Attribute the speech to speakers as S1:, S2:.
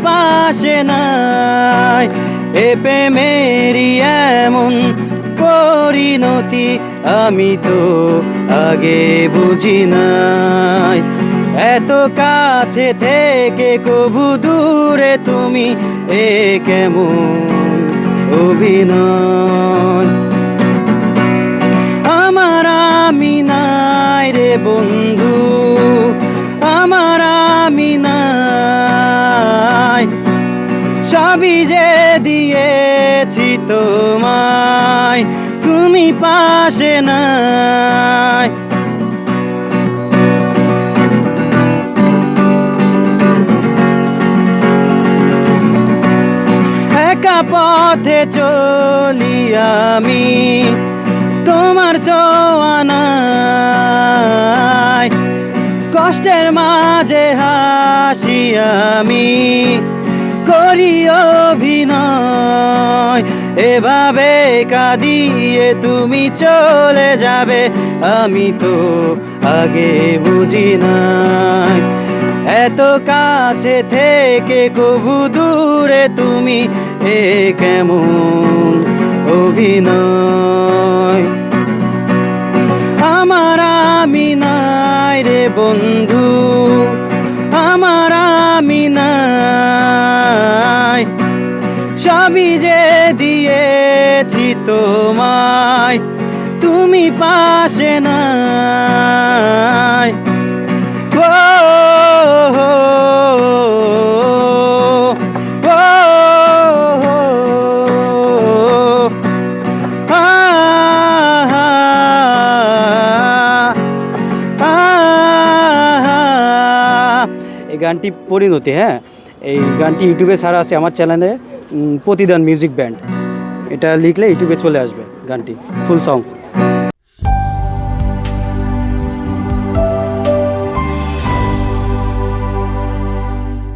S1: পাশে নাই। এ প্রেমেরই এমন পরিণতি আমি তো আগে বুঝি নাই। এত কাছে থেকে কবু দূরে তুমি, এ কেমন অভিনয়। আমার আমি নাই রে বন্ধু, আমার আমি নাই। সবই যে দিয়েছি তোমায়, তুমি পাশে নাই। একা পথে চলি আমি তোমার জোয়ানায়, কষ্টের মাঝে হাসি আমি করি অভিনয়। এভাবে কাঁদিয়ে তুমি চলে যাবে আমি তো আগে বুঝি নাই। এত কাছে থেকে কবু দূরে তুমি, এ কেমন অভিনয়। আমার আমি নাই রে বন্ধু, আমার আমি নাই। সবই যে দিয়েছি তোমায়, তুমি পাশে নাই। ও হো, ও হো, এই গানটি পরিণতি। হ্যাঁ, এই গানটি ইউটিউবে ছাড়া আছে আমার চ্যানেলে, প্রতিদান মিউজিক ব্যান্ড। এটা লিখলে ইউটিউবে চলে আসবে গানটি ফুল সং।